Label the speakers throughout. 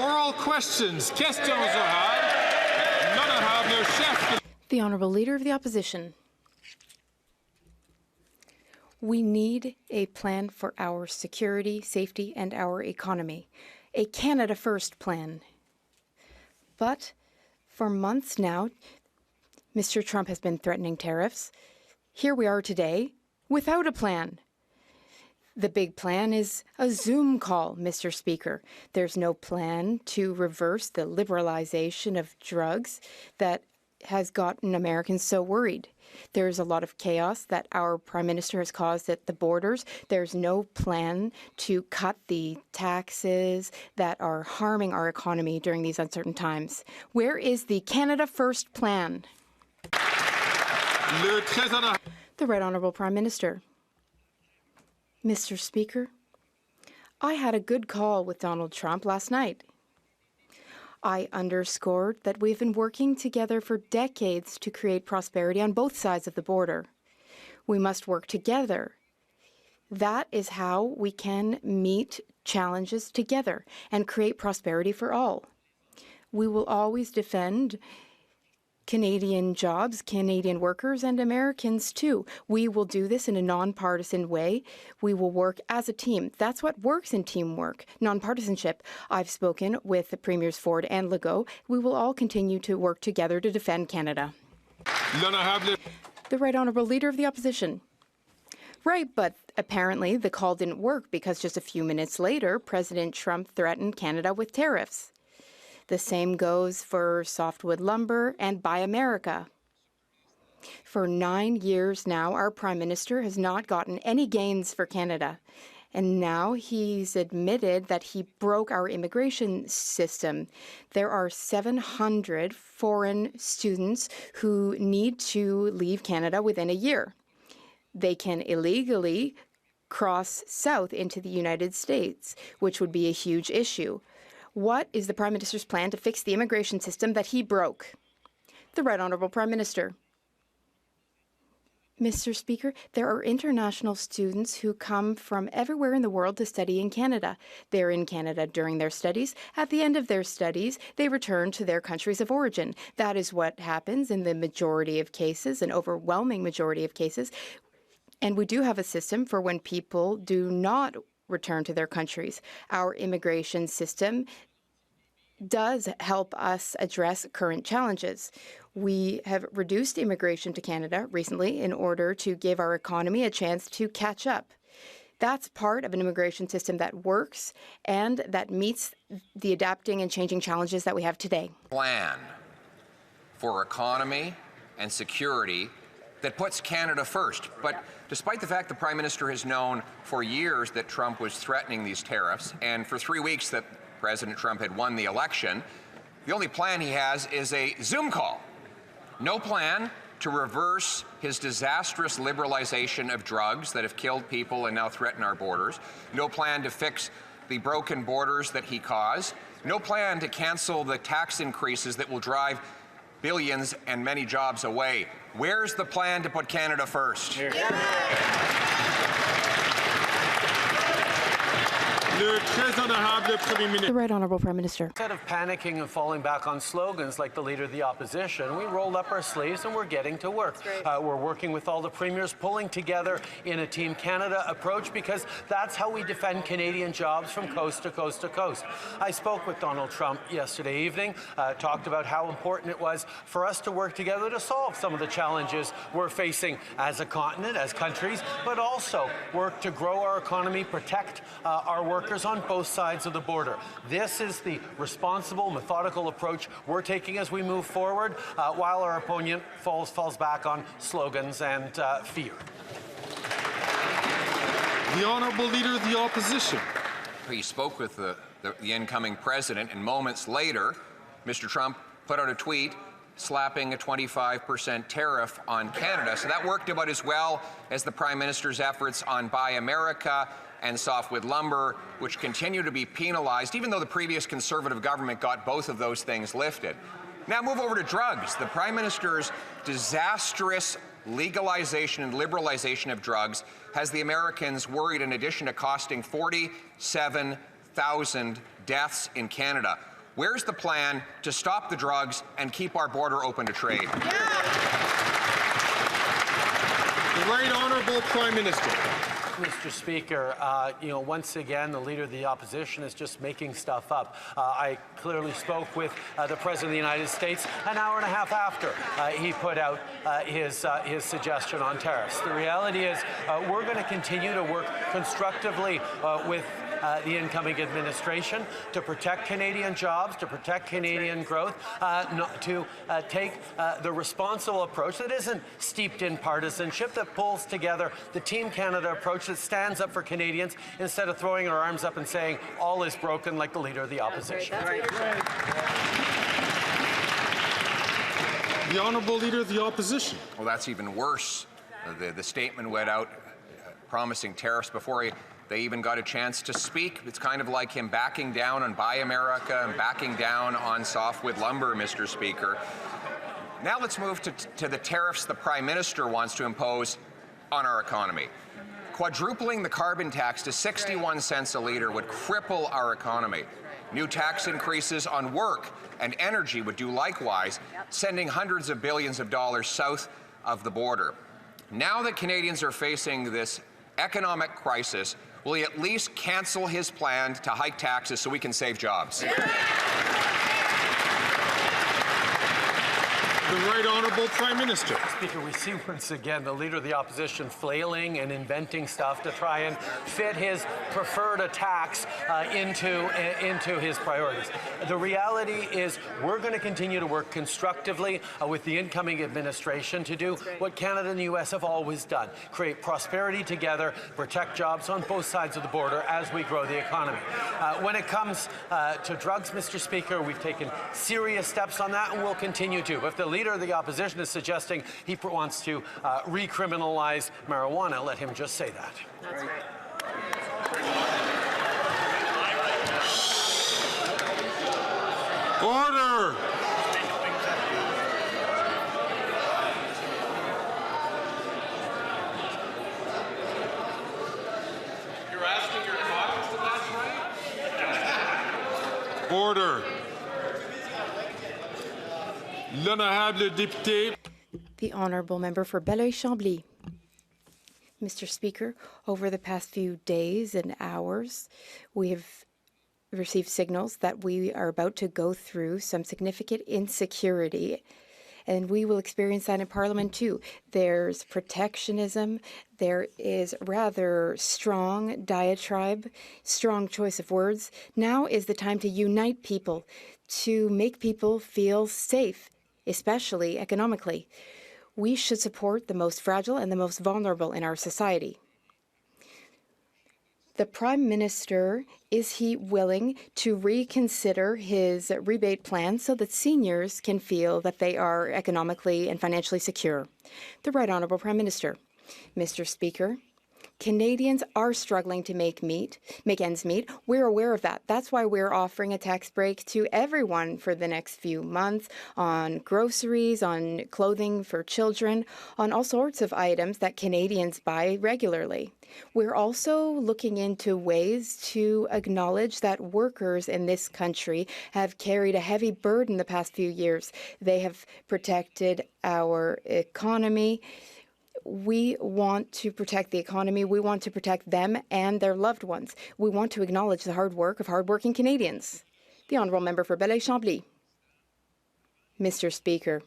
Speaker 1: Oral questions. Questions orales. L'honorable chef.
Speaker 2: The Honourable Leader of the Opposition. We need a plan for our security, safety, and our economy. A Canada First plan. But for months now, Mr. Trump has been threatening tariffs. Here we are today without a plan. The big plan is a Zoom call, Mr. Speaker. There's no plan to reverse the liberalization of drugs that has gotten Americans so worried. There's a lot of chaos that our Prime Minister has caused at the borders. There's no plan to cut the taxes that are harming our economy during these uncertain times. Where is the Canada First plan? The Right Honourable Prime Minister. Mr. Speaker, I had a good call with Donald Trump last night. I underscored that we've been working together for decades to create prosperity on both sides of the border. We must work together. That is how we can meet challenges together and create prosperity for all. We will always defend Canadian jobs, Canadian workers, and Americans too. We will do this in a nonpartisan way. We will work as a team. That's what works in teamwork, nonpartisanship. I've spoken with the Premiers Ford and Legault. We will all continue to work together to defend Canada. The Right Honourable Leader of the Opposition. Right, but apparently the call didn't work because just a few minutes later, President Trump threatened Canada with tariffs. The same goes for softwood lumber and Buy America. For 9 years now, our Prime Minister has not gotten any gains for Canada. And now he's admitted that he broke our immigration system. There are 700 foreign students who need to leave Canada within a year. They can illegally cross south into the United States, which would be a huge issue. What is the Prime Minister's plan to fix the immigration system that he broke? The Right Honourable Prime Minister. Mr. Speaker, there are international students who come from everywhere in the world to study in Canada. They're in Canada during their studies. At the end of their studies, they return to their countries of origin. That is what happens in the majority of cases, an overwhelming majority of cases. And we do have a system for when people do not return to their countries. Our immigration system does help us address current challenges. We have reduced immigration to Canada recently in order to give our economy a chance to catch up. That's part of an immigration system that works and that meets the adapting and changing challenges that we have today.
Speaker 3: Plan for economy and security that puts Canada first. But despite the fact the Prime Minister has known for years that Trump was threatening these tariffs, and for 3 weeks that President Trump had won the election, the only plan he has is a Zoom call. No plan to reverse his disastrous liberalization of drugs that have killed people and now threaten our borders. No plan to fix the broken borders that he caused. No plan to cancel the tax increases that will drive billions and many jobs away. Where's the plan to put Canada first?
Speaker 2: The Right Honourable Prime Minister.
Speaker 4: Instead of panicking and falling back on slogans like the Leader of the Opposition, we rolled up our sleeves and we're getting to work. We're working with all the premiers, pulling together in a Team Canada approach, because that's how we defend Canadian jobs from coast to coast to coast. I spoke with Donald Trump yesterday evening, talked about how important it was for us to work together to solve some of the challenges we're facing as a continent, as countries, but also work to grow our economy, protect our workers on both sides of the border. This is the responsible, methodical approach we're taking as we move forward, while our opponent falls back on slogans and fear.
Speaker 1: The Honourable Leader of the Opposition.
Speaker 3: He spoke with the incoming president, and moments later, Mr. Trump put out a tweet slapping a 25% tariff on Canada. So that worked about as well as the Prime Minister's efforts on Buy America and softwood lumber, which continue to be penalized, even though the previous Conservative government got both of those things lifted. Now move over to drugs. The Prime Minister's disastrous legalization and liberalization of drugs has the Americans worried, in addition to costing 47,000 deaths in Canada. Where's the plan to stop the drugs and keep our border open to trade?
Speaker 1: The Right Honourable Prime Minister.
Speaker 4: Mr. Speaker, once again, the Leader of the Opposition is just making stuff up. I clearly spoke with the President of the United States an hour and a half after he put out his suggestion on tariffs. The reality is we're going to continue to work constructively with the incoming administration to protect Canadian jobs, to protect Canadian growth, to take the responsible approach that isn't steeped in partisanship, that pulls together the Team Canada approach that stands up for Canadians instead of throwing our arms up and saying all is broken like the Leader of the Opposition.
Speaker 1: The Honourable Leader of the Opposition.
Speaker 3: Well, that's even worse. The statement went out promising tariffs before they even got a chance to speak. It's kind of like him backing down on Buy America and backing down on softwood lumber, Mr. Speaker. Now let's move to the tariffs the Prime Minister wants to impose on our economy. Quadrupling the carbon tax to 61 cents a litre would cripple our economy. New tax increases on work and energy would do likewise, sending hundreds of billions of dollars south of the border. Now that Canadians are facing this economic crisis, will he at least cancel his plan to hike taxes so we can save jobs?
Speaker 1: The Right Honourable Prime Minister.
Speaker 4: Speaker, we see once again the Leader of the Opposition flailing and inventing stuff to try and fit his preferred attacks into his priorities. The reality is we're going to continue to work constructively with the incoming administration to do what Canada and the U.S. have always done, create prosperity together, protect jobs on both sides of the border as we grow the economy. When it comes to drugs, Mr. Speaker, we've taken serious steps on that and we'll continue to. If the Leader of the Opposition is suggesting he wants to recriminalize marijuana, let him just say that.
Speaker 5: That's right.
Speaker 1: Order! You're asking your caucus to last night? Order. L'honorable député.
Speaker 2: The Honourable Member for Belleuil-Chambly. Mr. Speaker, over the past few days and hours, we have received signals that we are about to go through some significant insecurity, and we will experience that in Parliament too. There's protectionism, there is rather strong diatribe, strong choice of words. Now is the time to unite people, to make people feel safe, especially economically. We should support the most fragile and the most vulnerable in our society. The Prime Minister, is he willing to reconsider his rebate plan so that seniors can feel that they are economically and financially secure? The Right Honourable Prime Minister. Mr. Speaker, Canadians are struggling to make ends meet. We're aware of that. That's why we're offering a tax break to everyone for the next few months on groceries, on clothing for children, on all sorts of items that Canadians buy regularly. We're also looking into ways to acknowledge that workers in this country have carried a heavy burden the past few years. They have protected our economy. We want to protect the economy. We want to protect them and their loved ones. We want to acknowledge the hard work of hardworking Canadians. The Honourable Member for Belleuil-Chambly. Mr. Speaker,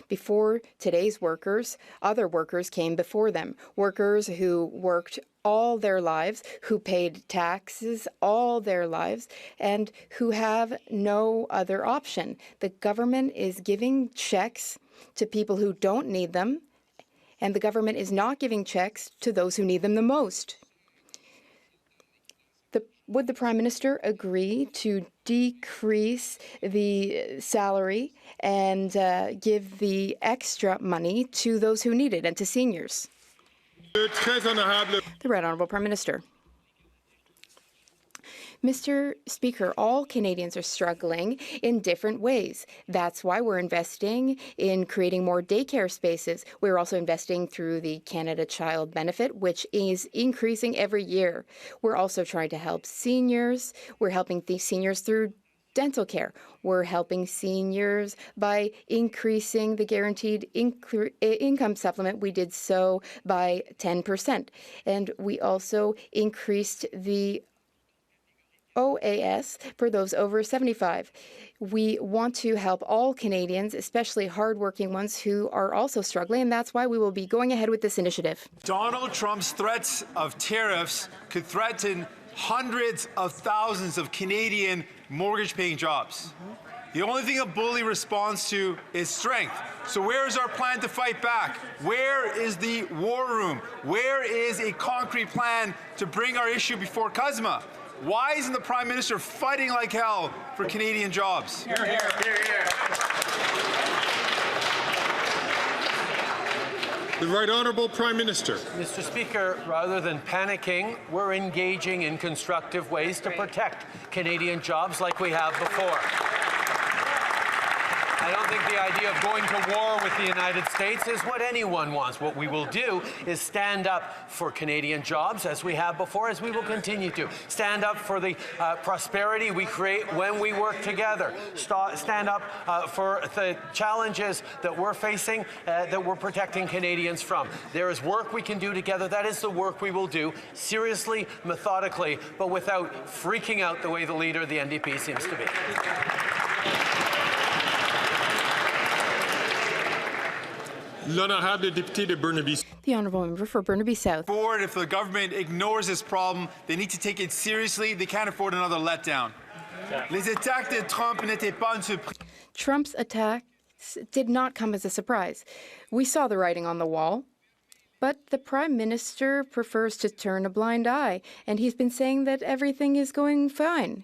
Speaker 2: before today's workers, other workers came before them. Workers who worked all their lives, who paid taxes all their lives, and who have no other option. The government is giving checks to people who don't need them, and the government is not giving checks to those who need them the most. Would the Prime Minister agree to decrease the salary and give the extra money to those who need it and to seniors? The Right Honourable Prime Minister. Mr. Speaker, all Canadians are struggling in different ways. That's why we're investing in creating more daycare spaces. We're also investing through the Canada Child Benefit, which is increasing every year. We're also trying to help seniors. We're helping the seniors through dental care. We're helping seniors by increasing the guaranteed income supplement. We did so by 10%. And we also increased the OAS for those over 75. We want to help all Canadians, especially hardworking ones who are also struggling, and that's why we will be going ahead with this initiative.
Speaker 5: Donald Trump's threats of tariffs could threaten hundreds of thousands of Canadian mortgage-paying jobs. The only thing a bully responds to is strength. So where is our plan to fight back? Where is the war room? Where is a concrete plan to bring our issue before CUSMA? Why isn't the Prime Minister fighting like hell for Canadian jobs?
Speaker 1: Hear, hear, hear, hear. The Right Honourable Prime Minister.
Speaker 4: Mr. Speaker, rather than panicking, we're engaging in constructive ways to protect Canadian jobs like we have before. I don't think the idea of going to war with the United States is what anyone wants. What we will do is stand up for Canadian jobs, as we have before, as we will continue to. Stand up for the prosperity we create when we work together. Stand up for the challenges that we're facing, that we're protecting Canadians from. There is work we can do together. That is the work we will do, seriously, methodically, but without freaking out the way the leader of the NDP seems to be.
Speaker 1: L'honorable député de Burnaby.
Speaker 2: The Honourable Member for Burnaby South.
Speaker 5: Forward, if the government ignores this problem, they need to take it seriously. They can't afford another letdown. Les attaques de Trump n'étaient pas une surprise.
Speaker 2: Trump's attacks did not come as a surprise. We saw the writing on the wall. But the Prime Minister prefers to turn a blind eye, and he's been saying that everything is going fine.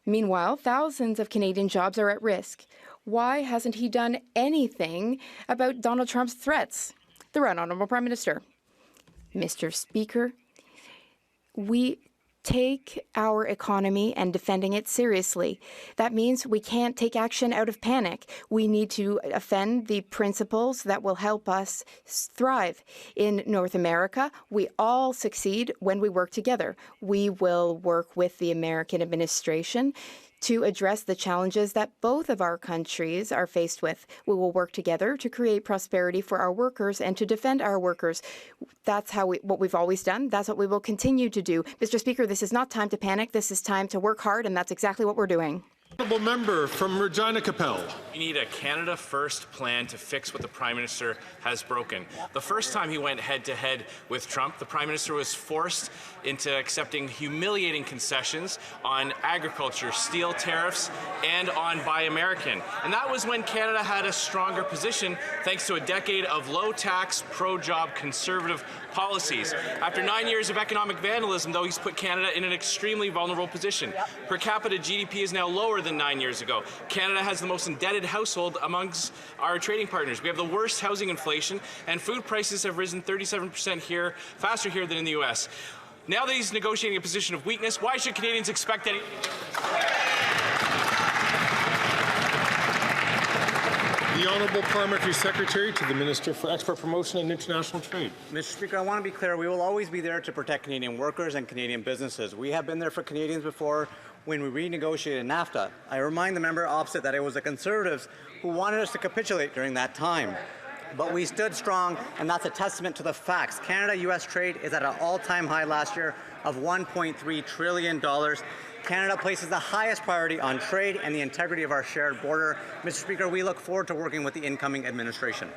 Speaker 2: Meanwhile, thousands of Canadian jobs are at risk. Why hasn't he done anything about Donald Trump's threats? The Right Honourable Prime Minister. Mr. Speaker, we take our economy and defending it seriously. That means we can't take action out of panic. We need to defend the principles that will help us thrive. In North America, we all succeed when we work together. We will work with the American administration to address the challenges that both of our countries are faced with. We will work together to create prosperity for our workers and to defend our workers. That's what we've always done. That's what we will continue to do. Mr. Speaker, this is not time to panic. This is time to work hard, and that's exactly what we're doing.
Speaker 1: Honourable Member from Regina Capel.
Speaker 6: We need a Canada First plan to fix what the Prime Minister has broken. The first time he went head-to-head with Trump, the Prime Minister was forced into accepting humiliating concessions on agriculture, steel tariffs, and on Buy American. And that was when Canada had a stronger position thanks to a decade of low-tax, pro-job, conservative policies. After 9 years of economic vandalism, though, he's put Canada in an extremely vulnerable position. Per capita GDP is now lower than 9 years ago. Canada has the most indebted household amongst our trading partners. We have the worst housing inflation, and food prices have risen 37% here, faster here than in the U.S. Now that he's negotiating a position of weakness, why should Canadians expect any?
Speaker 1: The Honourable Parliamentary Secretary to the Minister for Export Promotion and International Trade.
Speaker 7: Mr. Speaker, I want to be clear. We will always be there to protect Canadian workers and Canadian businesses. We have been there for Canadians before when we renegotiated NAFTA. I remind the member opposite that it was the Conservatives who wanted us to capitulate during that time. But we stood strong, and that's a testament to the facts. Canada-U.S. trade is at an all-time high last year of $1.3 trillion. Canada places the highest priority on trade and the integrity of our shared border. Mr. Speaker, we look forward to working with the incoming administration.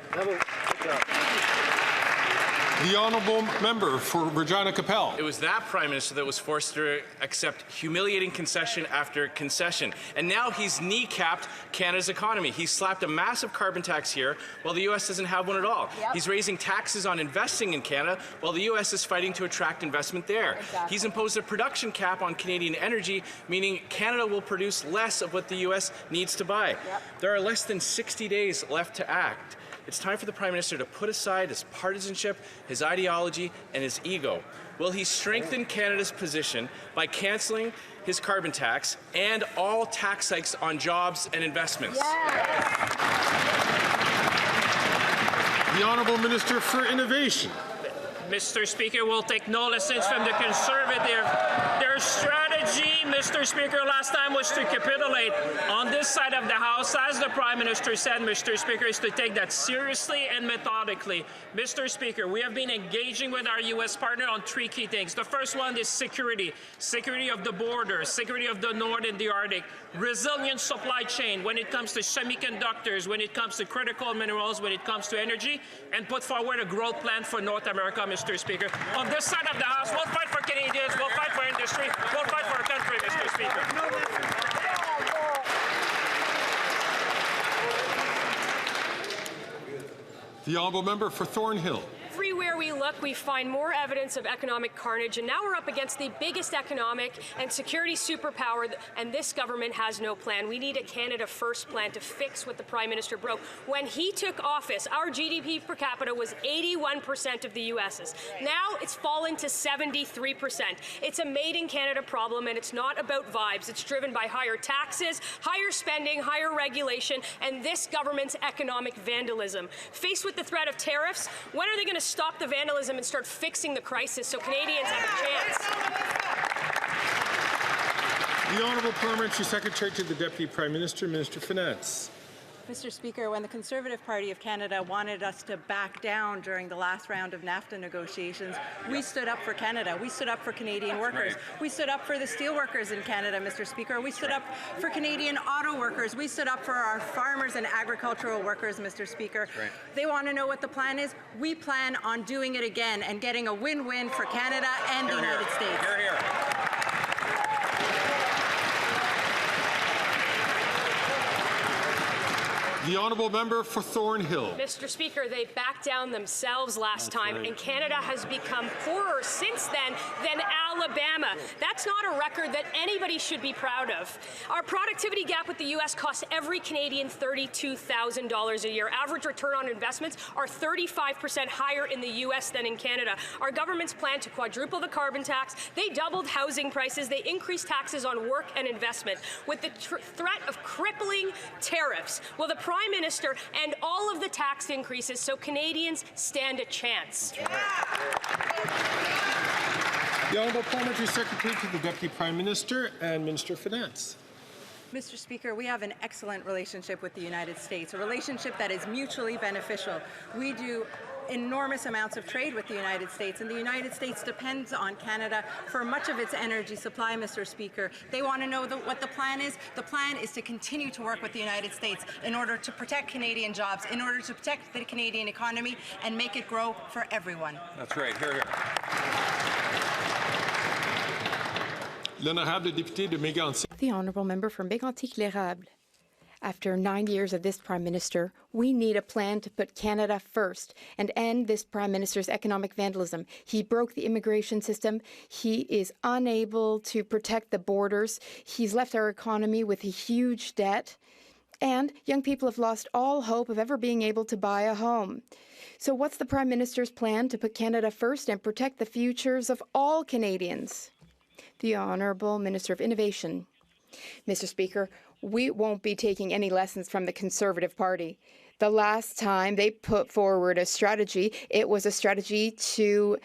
Speaker 1: The Honourable Member for Regina Capel.
Speaker 6: It was that Prime Minister that was forced to accept humiliating concession after concession. And now he's kneecapped Canada's economy. He's slapped a massive carbon tax here while the U.S. doesn't have one at all. Yep. He's raising taxes on investing in Canada while the U.S. is fighting to attract investment there. Exactly. He's imposed a production cap on Canadian energy, meaning Canada will produce less of what the U.S. needs to buy. Yep. There are less than 60 days left to act. It's time for the Prime Minister to put aside his partisanship, his ideology, and his ego. Will he strengthen Canada's position by cancelling his carbon tax and all tax hikes on jobs and investments?
Speaker 1: Yes. The Honourable Minister for Innovation.
Speaker 8: Mr. Speaker, we'll take no lessons from the Conservative. Their strategy strategy, Mr. Speaker, last time was to capitulate. On this side of the House, as the Prime Minister said, Mr. Speaker, is to take that seriously and methodically. Mr. Speaker, we have been engaging with our U.S. partner on three key things. The first one is security. Security of the border, security of the North and the Arctic, resilient supply chain when it comes to semiconductors, when it comes to critical minerals, when it comes to energy, and put forward a growth plan for North America, Mr. Speaker. On this side of the House, we'll fight for Canadians, we'll fight for industry, we'll fight for our country, Mr. Speaker.
Speaker 1: The honourable member for Thornhill.
Speaker 9: Everywhere we look, we find more evidence of economic carnage, and now we're up against the biggest economic and security superpower, and this government has no plan. We need a Canada First plan to fix what the Prime Minister broke. When he took office, our GDP per capita was 81% of the US's. Now it's fallen to 73%. It's a made-in-Canada problem, and it's not about vibes. It's driven by higher taxes, higher spending, higher regulation, and this government's economic vandalism. Faced with the threat of tariffs, when are they going to stop the vandalism and start fixing the crisis so Canadians have a chance?
Speaker 1: The Honourable Parliamentary Secretary to the Deputy Prime Minister, Minister of Finance.
Speaker 10: Mr. Speaker, when the Conservative Party of Canada wanted us to back down during the last round of NAFTA negotiations, we stood up for Canada. We stood up for Canadian workers. We stood up for the steelworkers in Canada, Mr. Speaker. We stood up for Canadian auto workers. We stood up for our farmers and agricultural workers, Mr. Speaker. They want to know what the plan is. We plan on doing it again and getting a win-win for Canada and the United States.
Speaker 3: Hear, hear.
Speaker 1: The honourable member for Thornhill.
Speaker 9: Mr. Speaker, they backed down themselves last time, and Canada has become poorer since then than Alabama. That's not a record that anybody should be proud of. Our productivity gap with the U.S. costs every Canadian $32,000 a year. Average return on investments are 35% higher in the U.S. than in Canada. Our government's plan to quadruple the carbon tax, they doubled housing prices, they increased taxes on work and investment. With the threat of crippling tariffs, will the Prime Minister end all of the tax increases so Canadians stand a chance?
Speaker 1: The Honourable Parliamentary Secretary to the Deputy Prime Minister and Minister of Finance.
Speaker 10: Mr. Speaker, we have an excellent relationship with the United States, a relationship that is mutually beneficial. We do enormous amounts of trade with the United States, and the United States depends on Canada for much of its energy supply, Mr. Speaker. They want to know what the plan is. The plan is to continue to work with the United States in order to protect Canadian jobs, in order to protect the Canadian economy and make it grow for everyone.
Speaker 3: That's right. Hear, hear.
Speaker 1: L'honorable député de Mégantic.
Speaker 2: The honourable member for Mégantic-l'Érable. After 9 years of this Prime Minister, we need a plan to put Canada first and end this Prime Minister's economic vandalism. He broke the immigration system. He is unable to protect the borders. He's left our economy with a huge debt. And young people have lost all hope of ever being able to buy a home. So what's the Prime Minister's plan to put Canada first and protect the futures of all Canadians? The Honourable Minister of Innovation. Mr. Speaker, we won't be taking any lessons from the Conservative Party. The last time they put forward a strategy, it was a strategy to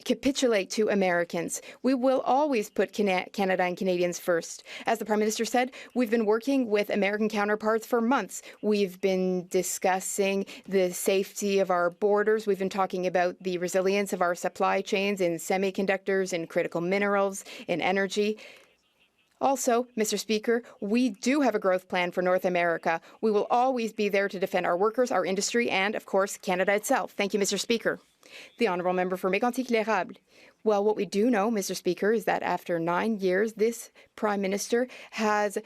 Speaker 2: capitulate to Americans. We will always put Canada and Canadians first. As the Prime Minister said, we've been working with American counterparts for months. We've been discussing the safety of our borders. We've been talking about the resilience of our supply chains in semiconductors, in critical minerals, in energy. Also, Mr. Speaker, we do have a growth plan for North America. We will always be there to defend our workers, our industry, and, of course, Canada itself. Thank you, Mr. Speaker. The honourable member for Mégantic-l'Érable. Well, what we do know, Mr. Speaker, is that after 9 years, this Prime Minister has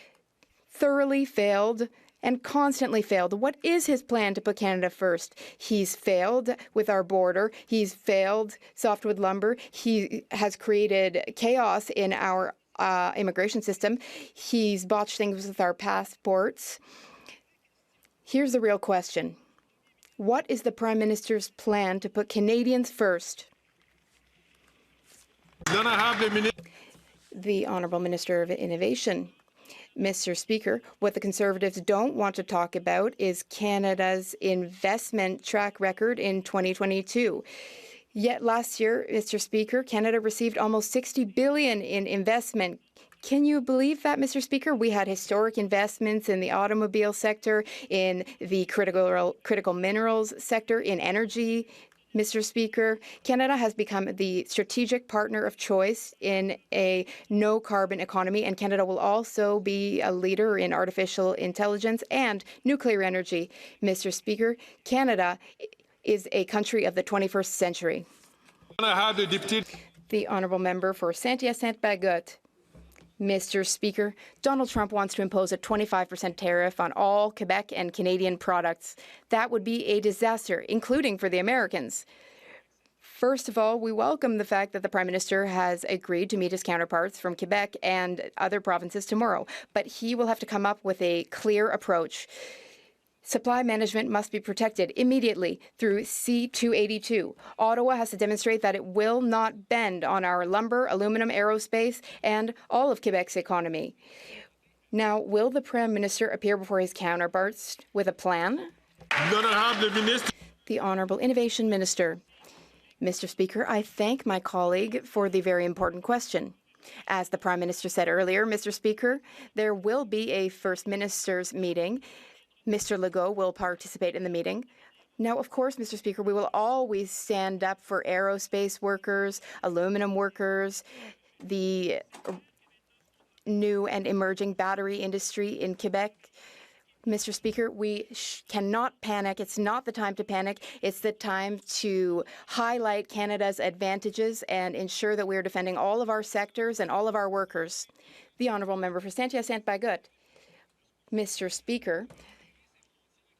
Speaker 2: thoroughly failed and constantly failed. What is his plan to put Canada first? He's failed with our border. He's failed softwood lumber. He has created chaos in our immigration system. He's botched things with our passports. Here's the real question. What is the Prime Minister's plan to put Canadians first? The Honourable Minister of Innovation. Mr. Speaker, what the Conservatives don't want to talk about is Canada's investment track record in 2022. Yet last year, Mr. Speaker, Canada received almost $60 billion in investment. Can you believe that, Mr. Speaker? We had historic investments in the automobile sector, in the critical minerals sector, in energy. Mr. Speaker, Canada has become the strategic partner of choice in a no-carbon economy, and Canada will also be a leader in artificial intelligence and nuclear energy. Mr. Speaker, Canada is a country of the 21st century. The honourable member for Saint-Hyacinthe-Bagotte. Mr. Speaker, Donald Trump wants to impose a 25% tariff on all Quebec and Canadian products. That would be a disaster, including for the Americans. First of all, we welcome the fact that the Prime Minister has agreed to meet his counterparts from Quebec and other provinces tomorrow, but he will have to come up with a clear approach. Supply management must be protected immediately through C-282. Ottawa has to demonstrate that it will not bend on our lumber, aluminum, aerospace, and all of Quebec's economy. Now, will the Prime Minister appear before his counterparts with a plan? The Honourable Innovation Minister. Mr. Speaker, I thank my colleague for the very important question. As the Prime Minister said earlier, Mr. Speaker, there will be a First Minister's meeting. Mr. Legault will participate in the meeting. Now, of course, Mr. Speaker, we will always stand up for aerospace workers, aluminum workers, the new and emerging battery industry in Quebec. Mr. Speaker, we cannot panic. It's not the time to panic. It's the time to highlight Canada's advantages and ensure that we are defending all of our sectors and all of our workers. The honourable member for Saint-Hyacinthe-Bagotte. Mr. Speaker,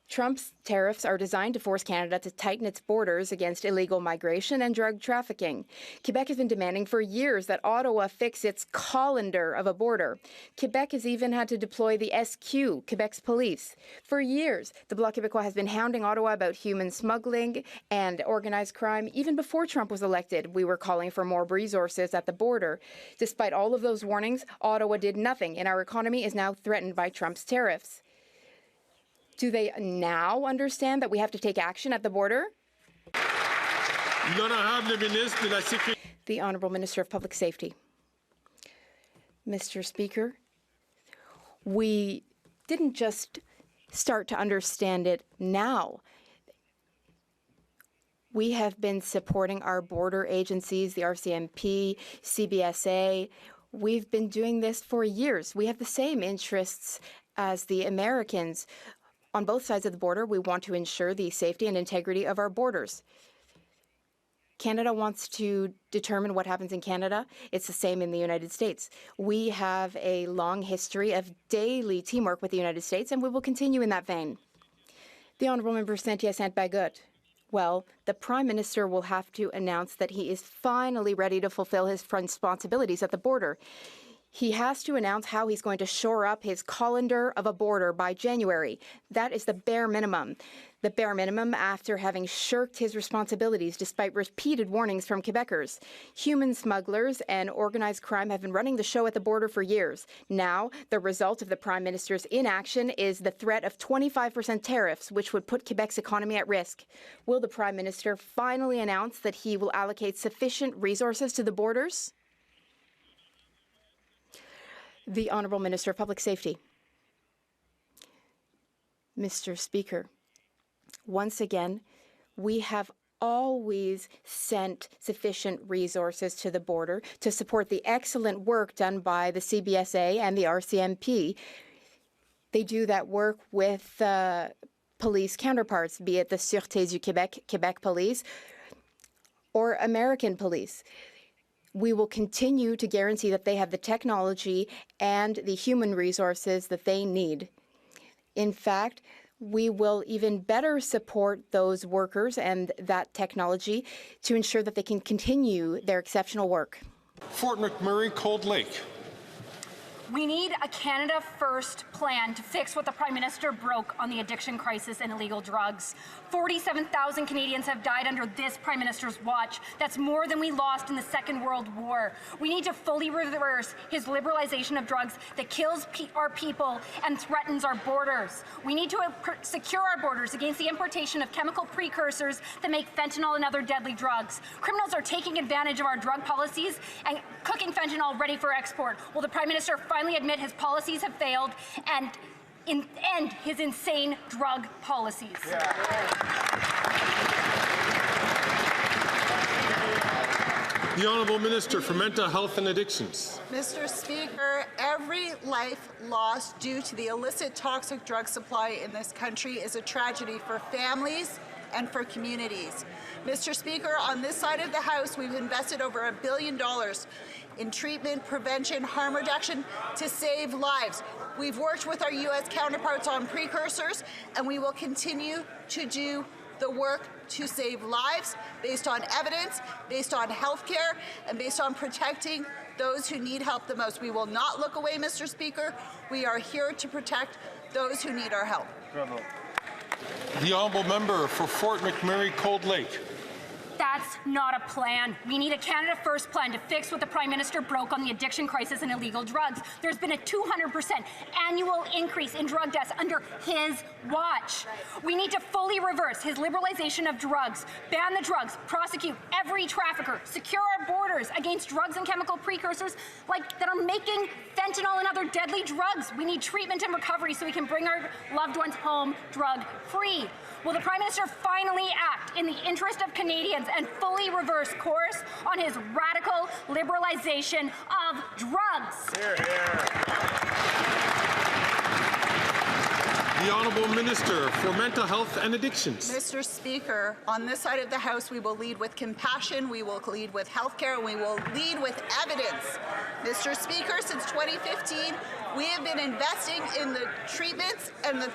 Speaker 2: Trump's tariffs are designed to force Canada to tighten its borders against illegal migration and drug trafficking. Quebec has been demanding for years that Ottawa fix its colander of a border. Quebec has even had to deploy the SQ, Quebec's police. For years, the Bloc Québécois has been hounding Ottawa about human smuggling and organized crime. Even before Trump was elected, we were calling for more resources at the border. Despite all of those warnings, Ottawa did nothing, and our economy is now threatened by Trump's tariffs. Do they now understand that we have to take action at the border? The Honourable Minister of Public Safety. Mr. Speaker, we didn't just start to understand it now. We have been supporting our border agencies, the RCMP, CBSA. We've been doing this for years. We have the same interests as the Americans. On both sides of the border, we want to ensure the safety and integrity of our borders. Canada wants to determine what happens in Canada. It's the same in the United States. We have a long history of daily teamwork with the United States, and we will continue in that vein. The Honourable Member Saint-Hyacinthe-Bagotte. Well, the Prime Minister will have to announce that he is finally ready to fulfill his responsibilities at the border. He has to announce how he's going to shore up his colander of a border by January. That is the bare minimum. The bare minimum after having shirked his responsibilities despite repeated warnings from Quebecers. Human smugglers and organized crime have been running the show at the border for years. Now, the result of the Prime Minister's inaction is the threat of 25% tariffs, which would put Quebec's economy at risk. Will the Prime Minister finally announce that he will allocate sufficient resources to the borders? The Honourable Minister of Public Safety. Mr. Speaker, once again, we have always sent sufficient resources to the border to support the excellent work done by the CBSA and the RCMP. They do that work with police counterparts, be it the Sûreté du Québec, Quebec Police, or American police. We will continue to guarantee that they have the technology and the human resources that they need. In fact, we will even better support those workers and that technology to ensure that they can continue their exceptional work.
Speaker 1: Fort McMurray, Cold Lake.
Speaker 11: We need a Canada First plan to fix what the Prime Minister broke on the addiction crisis and illegal drugs. 47,000 Canadians have died under this Prime Minister's watch. That's more than we lost in the Second World War. We need to fully reverse his liberalization of drugs that kills our people and threatens our borders. We need to secure our borders against the importation of chemical precursors that make fentanyl and other deadly drugs. Criminals are taking advantage of our drug policies and cooking fentanyl ready for export. Will the Prime Minister finally admit his policies have failed and end his insane drug policies?
Speaker 1: The Honourable Minister for Mental Health and Addictions.
Speaker 12: Mr. Speaker, every life lost due to the illicit toxic drug supply in this country is a tragedy for families and for communities. Mr. Speaker, on this side of the House, we've invested over $1 billion in treatment, prevention, harm reduction to save lives. We've worked with our U.S. counterparts on precursors, and we will continue to do the work to save lives based on evidence, based on health care, and based on protecting those who need help the most. We will not look away, Mr. Speaker. We are here to protect those who need our help.
Speaker 1: The Honourable Member for Fort McMurray Cold Lake.
Speaker 11: That's not a plan. We need a Canada First plan to fix what the Prime Minister broke on the addiction crisis and illegal drugs. There's been a 200% annual increase in drug deaths under his watch. We need to fully reverse his liberalization of drugs, ban the drugs, prosecute every trafficker, secure our borders against drugs and chemical precursors that are making fentanyl and other deadly drugs. We need treatment and recovery so we can bring our loved ones home drug-free. Will the Prime Minister finally act in the interest of Canadians and fully reverse course on his radical liberalization of drugs?
Speaker 1: Hear, hear. The Honourable Minister for Mental Health and Addictions.
Speaker 12: Mr. Speaker, on this side of the House, we will lead with compassion, we will lead with healthcare, and we will lead with evidence. Mr. Speaker, since 2015, we have been investing in the treatments and the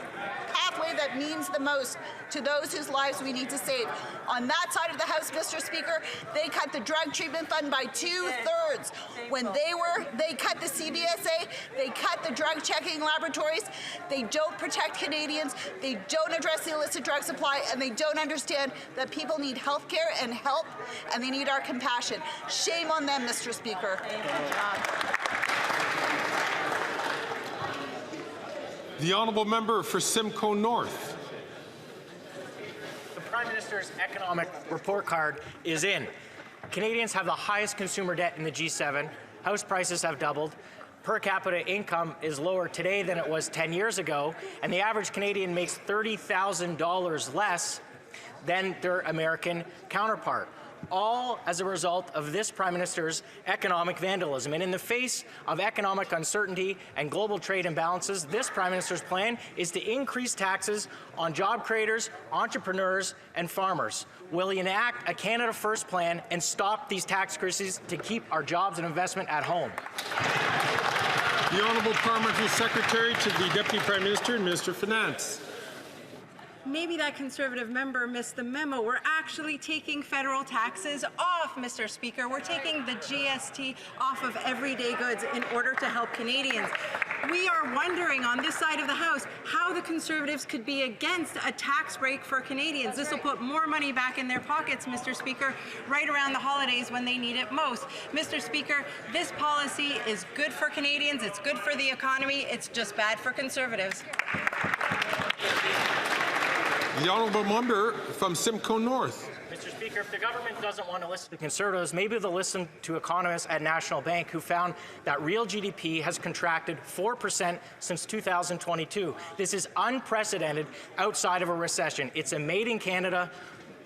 Speaker 12: pathway that means the most to those whose lives we need to save. On that side of the House, Mr. Speaker, they cut the drug treatment fund by 2/3. When they cut the CBSA, they cut the drug checking laboratories. They don't protect Canadians, they don't address the illicit drug supply, and they don't understand that people need health care and help, and they need our compassion. Shame on them, Mr. Speaker.
Speaker 1: The Honourable Member for Simcoe North.
Speaker 13: The Prime Minister's economic report card is in. Canadians have the highest consumer debt in the G7. House prices have doubled. Per capita income is lower today than it was 10 years ago, and the average Canadian makes $30,000 less than their American counterpart. All as a result of this Prime Minister's economic vandalism. And in the face of economic uncertainty and global trade imbalances, this Prime Minister's plan is to increase taxes on job creators, entrepreneurs, and farmers. Will he enact a Canada First plan and stop these tax increases to keep our jobs and investment at home?
Speaker 1: The Honourable Parliamentary Secretary to the Deputy Prime Minister and Minister of Finance.
Speaker 10: Maybe that Conservative member missed the memo. We're actually taking federal taxes off, Mr. Speaker. We're taking the GST off of everyday goods in order to help Canadians. We are wondering on this side of the House how the Conservatives could be against a tax break for Canadians. This will put more money back in their pockets, Mr. Speaker, right around the holidays when they need it most. Mr. Speaker, this policy is good for Canadians, it's good for the economy, it's just bad for Conservatives.
Speaker 1: The Honourable Member from Simcoe North.
Speaker 13: Mr. Speaker, if the government doesn't want to listen to Conservatives, maybe they'll listen to economists at National Bank who found that real GDP has contracted 4% since 2022. This is unprecedented outside of a recession. It's a made in Canada,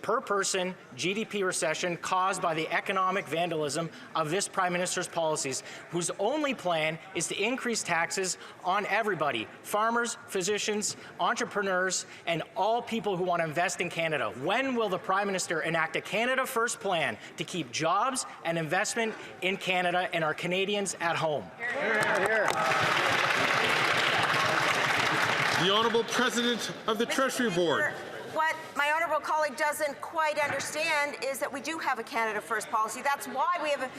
Speaker 13: per person GDP recession caused by the economic vandalism of this Prime Minister's policies, whose only plan is to increase taxes on everybody, farmers, physicians, entrepreneurs, and all people who want to invest in Canada. When will the Prime Minister enact a Canada First plan to keep jobs and investment in Canada and our Canadians at home?
Speaker 1: Hear, hear. The Honourable President of the Treasury Board.
Speaker 14: What my honourable colleague doesn't quite understand is that we do have a Canada First policy. That's why we have the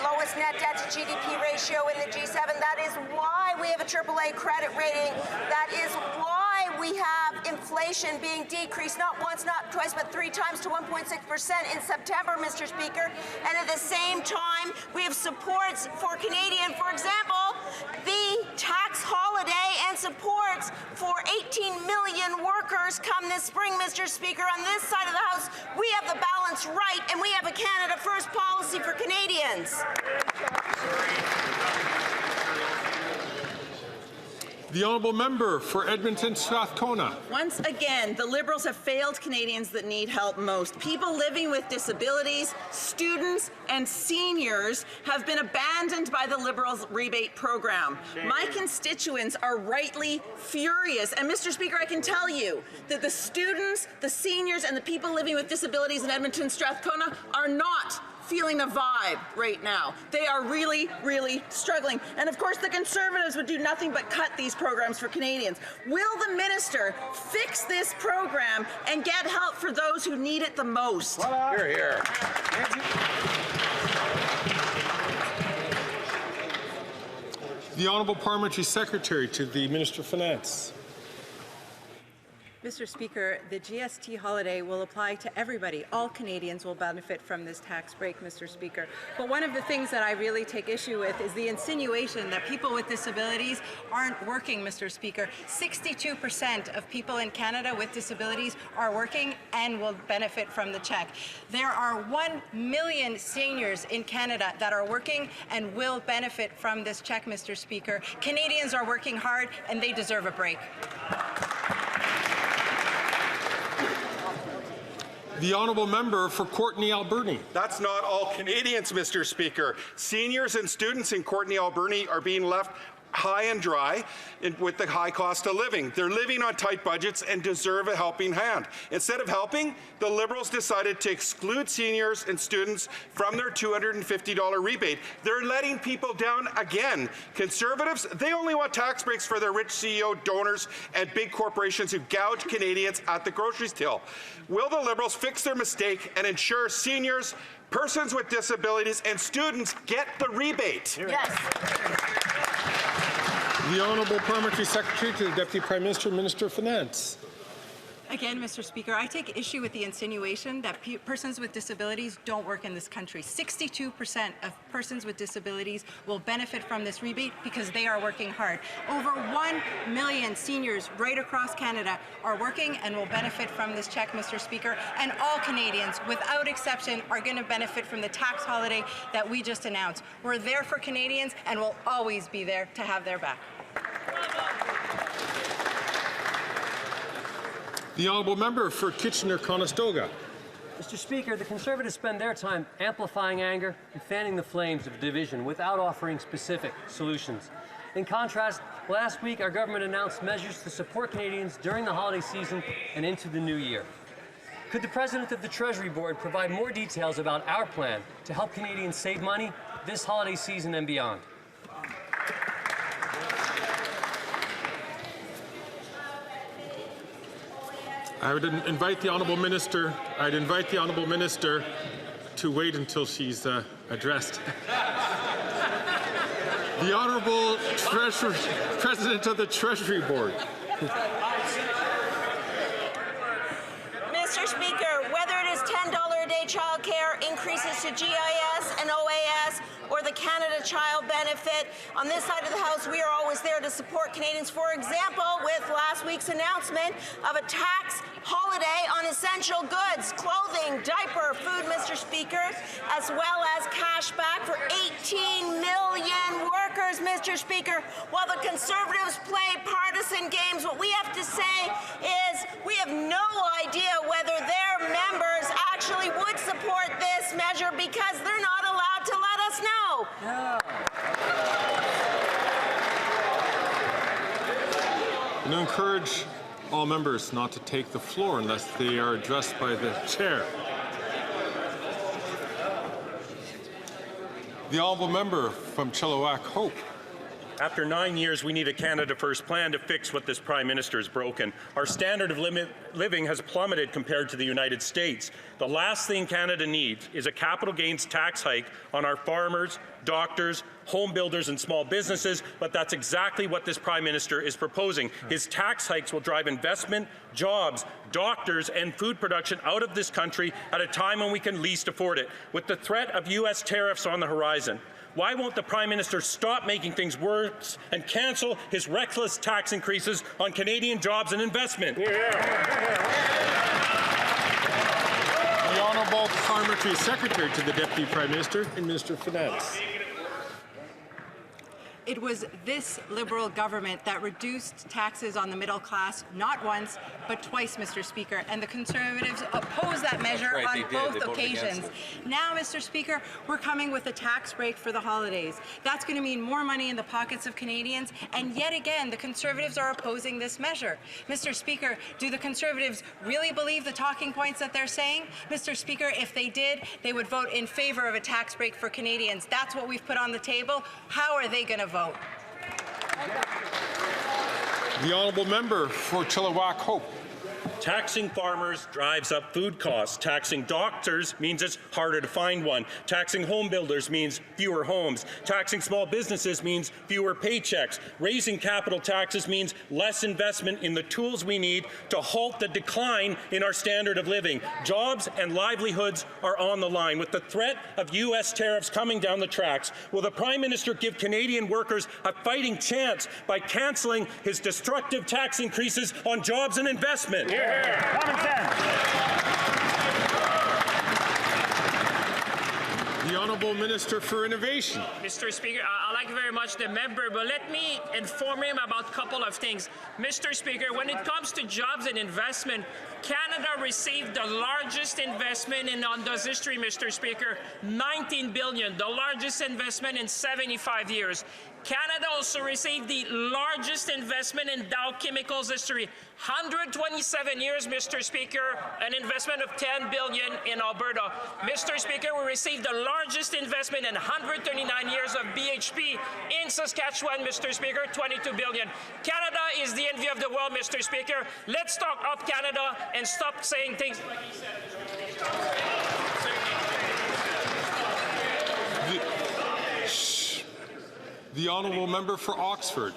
Speaker 14: lowest net debt to GDP ratio in the G7. That is why we have a AAA credit rating. That is why we have inflation being decreased not once, not twice, but 3 times to 1.6% in September, Mr. Speaker. And at the same time, we have supports for Canadian, for example, the tax holiday and supports for 18 million workers come this spring, Mr. Speaker. On this side of the House, we have the balance right, and we have a Canada First policy for Canadians.
Speaker 1: The honourable member for Edmonton Strathcona.
Speaker 15: Once again, the Liberals have failed Canadians that need help most. People living with disabilities, students, and seniors have been abandoned by the Liberals' rebate program. My constituents are rightly furious. And Mr. Speaker, I can tell you that the students, the seniors, and the people living with disabilities in Edmonton Strathcona are not feeling a vibe right now. They are really, really struggling. And of course, the Conservatives would do nothing but cut these programs for Canadians. Will the minister fix this program and get help for those who need it the most?
Speaker 3: Hear, hear.
Speaker 1: The Honourable Parliamentary Secretary to the Minister of Finance.
Speaker 10: Mr. Speaker, the GST holiday will apply to everybody. All Canadians will benefit from this tax break, Mr. Speaker. But one of the things that I really take issue with is the insinuation that people with disabilities aren't working, Mr. Speaker. 62% of people in Canada with disabilities are working and will benefit from the check. There are 1 million seniors in Canada that are working and will benefit from this check, Mr. Speaker. Canadians are working hard and they deserve a break.
Speaker 1: The honourable member for Courtenay Alberni.
Speaker 16: That's not all Canadians, Mr. Speaker. Seniors and students in Courtenay Alberni are being left high and dry with the high cost of living. They're living on tight budgets and deserve a helping hand. Instead of helping, the Liberals decided to exclude seniors and students from their $250 rebate. They're letting people down again. Conservatives, they only want tax breaks for their rich CEO donors and big corporations who gouge Canadians at the grocery till. Will the Liberals fix their mistake and ensure seniors, persons with disabilities, and students get the rebate?
Speaker 15: Yes.
Speaker 1: The Honourable Parliamentary Secretary to the Deputy Prime Minister, Minister of Finance.
Speaker 10: Again, Mr. Speaker, I take issue with the insinuation that persons with disabilities don't work in this country. 62% of persons with disabilities will benefit from this rebate because they are working hard. Over 1 million seniors right across Canada are working and will benefit from this check, Mr. Speaker. And all Canadians, without exception, are going to benefit from the tax holiday that we just announced. We're there for Canadians and will always be there to have their back.
Speaker 1: The honourable member for Kitchener-Conestoga.
Speaker 17: Mr. Speaker, the Conservatives spend their time amplifying anger and fanning the flames of division without offering specific solutions. In contrast, last week our government announced measures to support Canadians during the holiday season and into the new year. Could the President of the Treasury Board provide more details about our plan to help Canadians save money this holiday season and beyond?
Speaker 1: I would invite the honourable minister. I'd invite the honourable minister to wait until she's addressed. The honourable President of the Treasury Board.
Speaker 14: Mr. Speaker, whether it is $10 a day childcare, increases to GIS and OAS, or the Canada Child Benefit, on this side of the House, we are always there to support Canadians. For example, with last week's announcement of a tax holiday on essential goods, clothing, diaper, food, Mr. Speaker, as well as cash back for 18 million workers, Mr. Speaker. While the Conservatives play partisan games, what we have to say is we have no idea whether their members actually would support this measure because they're not allowed to let us know.
Speaker 1: And encourage all members not to take the floor unless they are addressed by the chair. The honourable member from Chilliwack Hope.
Speaker 18: After 9 years, we need a Canada First plan to fix what this Prime Minister has broken. Our standard of living has plummeted compared to the United States. The last thing Canada needs is a capital gains tax hike on our farmers, doctors, home builders and small businesses, but that's exactly what this Prime Minister is proposing. His tax hikes will drive investment, jobs, doctors and food production out of this country at a time when we can least afford it, with the threat of U.S. tariffs on the horizon. Why won't the Prime Minister stop making things worse and cancel his reckless tax increases on Canadian jobs and investment?
Speaker 1: The Honourable Parliamentary Secretary to the Deputy Prime Minister and Minister of Finance.
Speaker 10: It was this Liberal government that reduced taxes on the middle class not once, but twice, Mr. Speaker, and the Conservatives opposed that measure on both occasions. Now, Mr. Speaker, we're coming with a tax break for the holidays. That's going to mean more money in the pockets of Canadians, and yet again, the Conservatives are opposing this measure. Mr. Speaker, do the Conservatives really believe the talking points that they're saying? Mr. Speaker, if they did, they would vote in favour of a tax break for Canadians. That's what we've put on the table. How are they going to vote?
Speaker 1: The Honourable Member for Chilliwack Hope.
Speaker 18: Taxing farmers drives up food costs. Taxing doctors means it's harder to find one. Taxing home builders means fewer homes. Taxing small businesses means fewer paychecks. Raising capital taxes means less investment in the tools we need to halt the decline in our standard of living. Jobs and livelihoods are on the line. With the threat of U.S. tariffs coming down the tracks, will the Prime Minister give Canadian workers a fighting chance by cancelling his destructive tax increases on jobs and investment?
Speaker 1: Common sense. The Honourable Minister for Innovation.
Speaker 8: Mr. Speaker, I like very much the member, but let me inform him about a couple of things. Mr. Speaker, when it comes to jobs and investment, Canada received the largest investment in Onta's history, Mr. Speaker, $19 billion, the largest investment in 75 years. Canada also received the largest investment in Dow Chemicals history, 127 years, Mr. Speaker, an investment of $10 billion in Alberta. Mr. Speaker, we received the largest investment in 139 years of BHP in Saskatchewan, Mr. Speaker, $22 billion. Canada is the envy of the world, Mr. Speaker. Let's talk up Canada and stop saying things like he said.
Speaker 1: The Honourable Member for Oxford.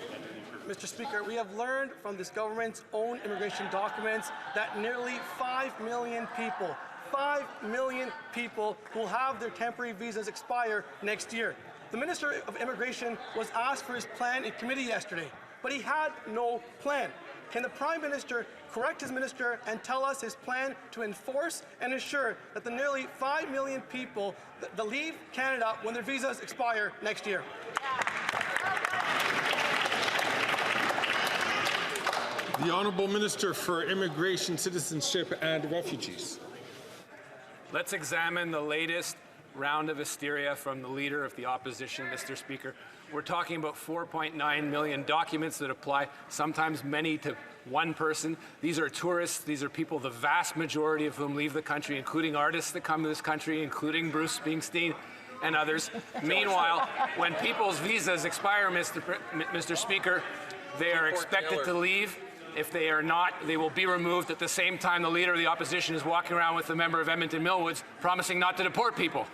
Speaker 19: Mr. Speaker, we have learned from this government's own immigration documents that nearly 5 million people, 5 million people will have their temporary visas expire next year. The Minister of Immigration was asked for his plan in committee yesterday, but he had no plan. Can the Prime Minister correct his minister and tell us his plan to enforce and ensure that the nearly 5 million people that leave Canada when their visas expire next year?
Speaker 1: The Honourable Minister for Immigration, Citizenship and Refugees.
Speaker 20: Let's examine the latest round of hysteria from the Leader of the Opposition, Mr. Speaker. We're talking about 4.9 million documents that apply, sometimes many to one person. These are tourists. These are people, the vast majority of whom leave the country, including artists that come to this country, including Bruce Springsteen and others. Meanwhile, when people's visas expire, Mr. Speaker, they are expected to leave. If they are not, they will be removed. At the same time, the Leader of the Opposition is walking around with the member of Edmonton Millwoods promising not to deport people.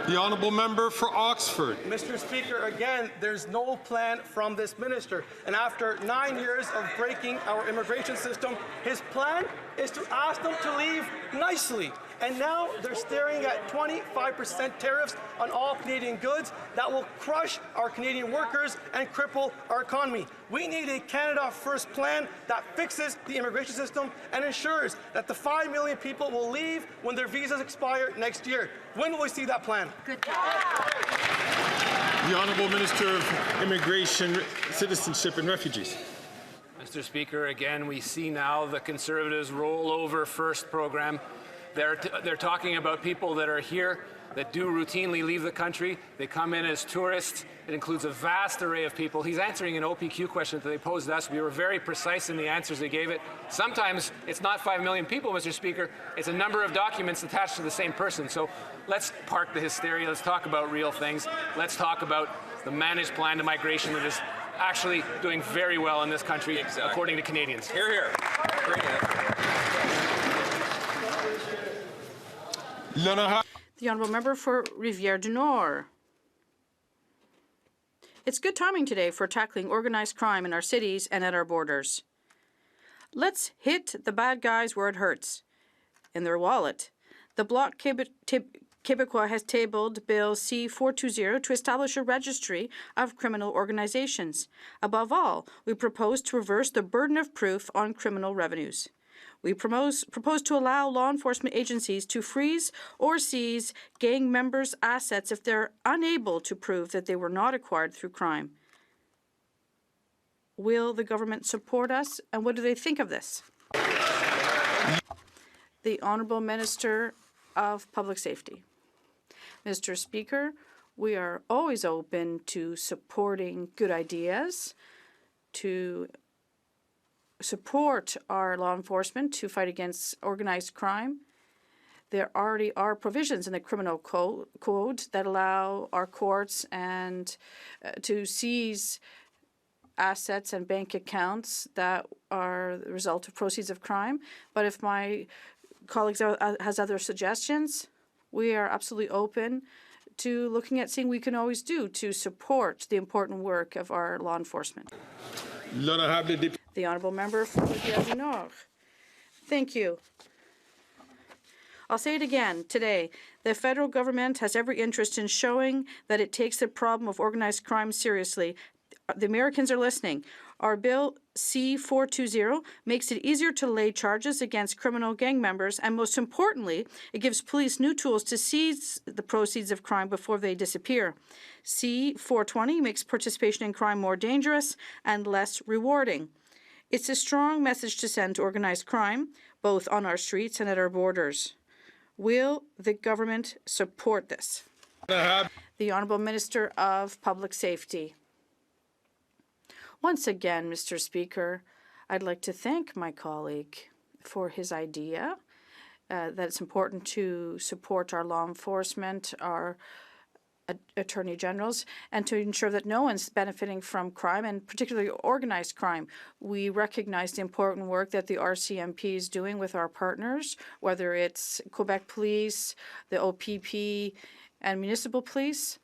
Speaker 1: The Honourable Member for Oxford.
Speaker 19: Mr. Speaker, again, there's no plan from this minister. And after 9 years of breaking our immigration system, his plan is to ask them to leave nicely. And now they're staring at 25% tariffs on all Canadian goods that will crush our Canadian workers and cripple our economy. We need a Canada First plan that fixes the immigration system and ensures that the 5 million people will leave when their visas expire next year. When will we see that plan?
Speaker 11: Good job.
Speaker 1: The Honourable Minister of Immigration, Citizenship and Refugees.
Speaker 20: Mr. Speaker, again, we see now the Conservatives' rollover first program. They're talking about people that are here that do routinely leave the country. They come in as tourists. It includes a vast array of people. He's answering an OPQ question that they posed us. We were very precise in the answers they gave it. Sometimes it's not 5 million people, Mr. Speaker. It's a number of documents attached to the same person. So let's park the hysteria. Let's talk about real things. Let's talk about the managed plan to migration that is actually doing very well in this country, according to Canadians.
Speaker 3: Hear, hear.
Speaker 21: The honourable member for Rivière du Nord. It's good timing today for tackling organized crime in our cities and at our borders. Let's hit the bad guys where it hurts, in their wallet. The Bloc Québécois has tabled Bill C-420 to establish a registry of criminal organizations. Above all, we propose to reverse the burden of proof on criminal revenues. We propose to allow law enforcement agencies to freeze or seize gang members' assets if they're unable to prove that they were not acquired through crime. Will the government support us, and what do they think of this? The Honourable Minister of Public Safety. Mr. Speaker, we are always open to supporting good ideas, to support our law enforcement to fight against organized crime. There already are provisions in the criminal code that allow our courts and to seize assets and bank accounts that are the result of proceeds of crime. But if my colleagues has other suggestions, we are absolutely open to looking at seeing what we can always do to support the important work of our law enforcement. The honourable member for Rivière du Nord. Thank you. I'll say it again today. The federal government has every interest in showing that it takes the problem of organized crime seriously. The Americans are listening. Our bill C-420 makes it easier to lay charges against criminal gang members, and most importantly, it gives police new tools to seize the proceeds of crime before they disappear. C-420 makes participation in crime more dangerous and less rewarding. It's a strong message to send to organized crime, both on our streets and at our borders. Will the government support this? The Honourable Minister of Public Safety. Once again, Mr. Speaker, I'd like to thank my colleague for his idea that it's important to support our law enforcement, our attorney generals, and to ensure that no one's benefiting from crime, and particularly organized crime. We recognize the important work that the RCMP is doing with our partners, whether it's Quebec Police, the OPP, and municipal police.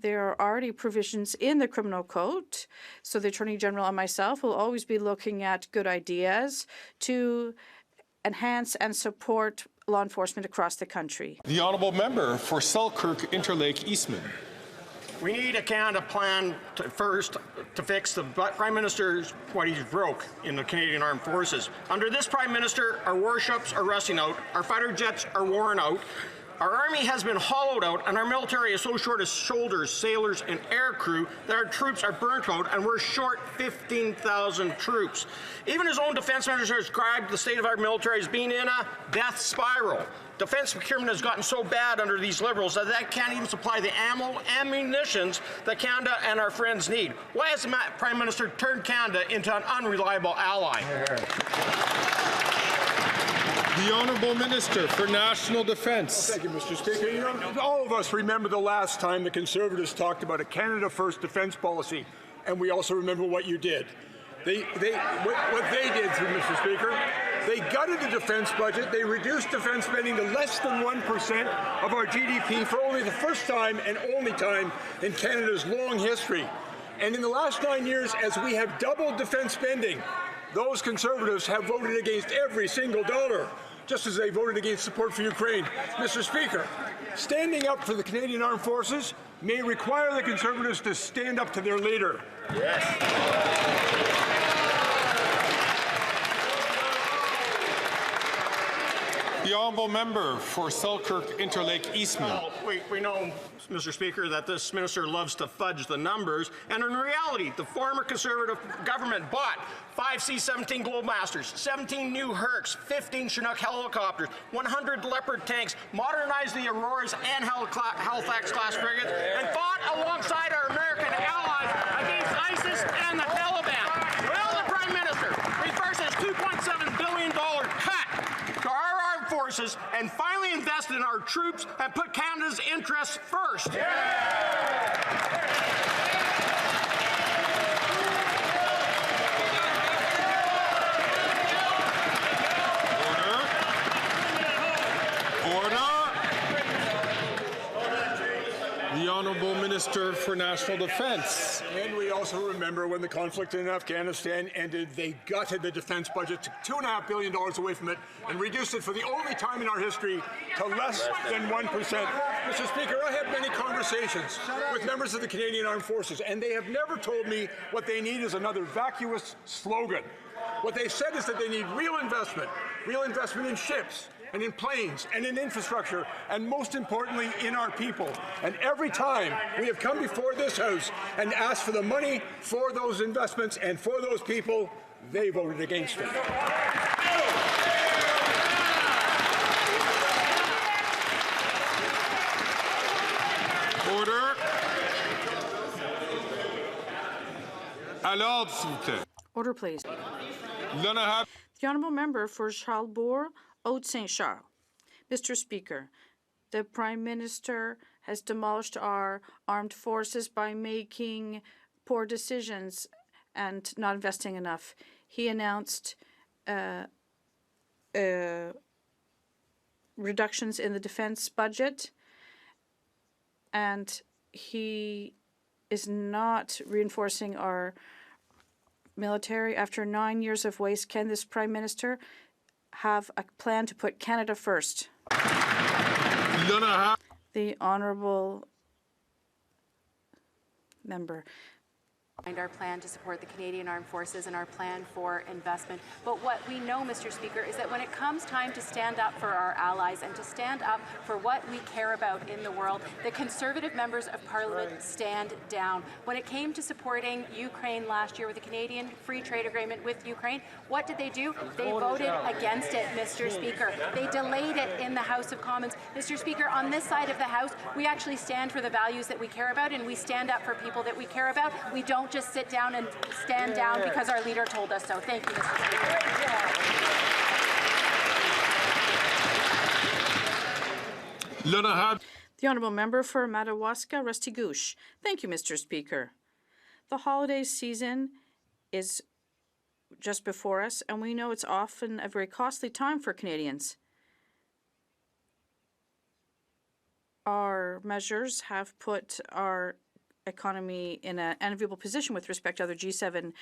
Speaker 21: There are already provisions in the criminal code, so the Attorney General and myself will always be looking at good ideas to enhance and support law enforcement across the country.
Speaker 1: The honourable member for Selkirk Interlake Eastman.
Speaker 22: We need a Canada plan first to fix the Prime Minister's what he's broke in the Canadian Armed Forces. Under this Prime Minister, our warships are rusting out, our fighter jets are worn out, our Army has been hollowed out, and our military is so short of soldiers, sailors, and air crew that our troops are burnt out, and we're short 15,000 troops. Even his own defense minister described the state of our military as being in a death spiral. Defense procurement has gotten so bad under these Liberals that they can't even supply the ammunitions that Canada and our friends need. Why has the Prime Minister turned Canada into an unreliable ally?
Speaker 1: The Honourable Minister for National Defence.
Speaker 23: Thank you, Mr. Speaker. You know, all of us remember the last time the Conservatives talked about a Canada First defence policy, and we also remember what you did. What they did, through Mr. Speaker, they gutted the defence budget. They reduced defence spending to less than 1% of our GDP for only the first time and only time in Canada's long history. And in the last 9 years, as we have doubled defence spending, those Conservatives have voted against every single dollar, just as they voted against support for Ukraine. Mr. Speaker, standing up for the Canadian Armed Forces may require the Conservatives to stand up to their leader.
Speaker 1: The honourable member for Selkirk Interlake Eastman.
Speaker 22: Well, we know, Mr. Speaker, that this minister loves to fudge the numbers, and in reality, the former Conservative government bought 5 C-17 Globemasters, 17 new Hercs, 15 Chinook helicopters, 100 Leopard tanks, modernized the Auroras and Halifax-class frigates, and fought alongside our American allies against ISIS and the Taliban. Well, the Prime Minister reverses $2.7 billion cut to our armed forces and finally invested in our troops and put Canada's interests first.
Speaker 1: The Honourable Minister for National Defence.
Speaker 23: And we also remember when the conflict in Afghanistan ended, they gutted the defense budget, took $2.5 billion away from it, and reduced it for the only time in our history to less than 1%. Mr. Speaker, I have many conversations with members of the Canadian Armed Forces, and they have never told me what they need is another vacuous slogan. What they said is that they need real investment in ships, and in planes, and in infrastructure, and most importantly, in our people. And every time we have come before this House and asked for the money for those investments and for those people, they voted against it.
Speaker 1: Order. À l'ordre, s'il vous plaît.
Speaker 21: Order, please.
Speaker 1: L'honorable.
Speaker 21: The honourable member for Charlesbourg, Haute-Saint-Charles. Mr. Speaker, the Prime Minister has demolished our armed forces by making poor decisions and not investing enough. He announced reductions in the defense budget, and he is not reinforcing our military. After 9 years of waste, can this Prime Minister have a plan to put Canada first? The honourable member.
Speaker 4: Our plan to support the Canadian Armed Forces and our plan for investment. But what we know, Mr. Speaker, is that when it comes time to stand up for our allies and to stand up for what we care about in the world, the Conservative members of Parliament stand down. When it came to supporting Ukraine last year with the Canadian Free Trade Agreement with Ukraine, what did they do? They voted against it, Mr. Speaker. They delayed it in the House of Commons. Mr. Speaker, on this side of the House, we actually stand for the values that we care about, and we stand up for people that we care about. We don't just sit down and stand down because our leader told us so. Thank you, Mr.
Speaker 1: Speaker.
Speaker 21: The honourable member for Madawaska, Restigouche. Thank you, Mr. Speaker. The holiday season is just before us, and we know it's often a very costly time for Canadians. Our measures have put our economy in an enviable position with respect to other G7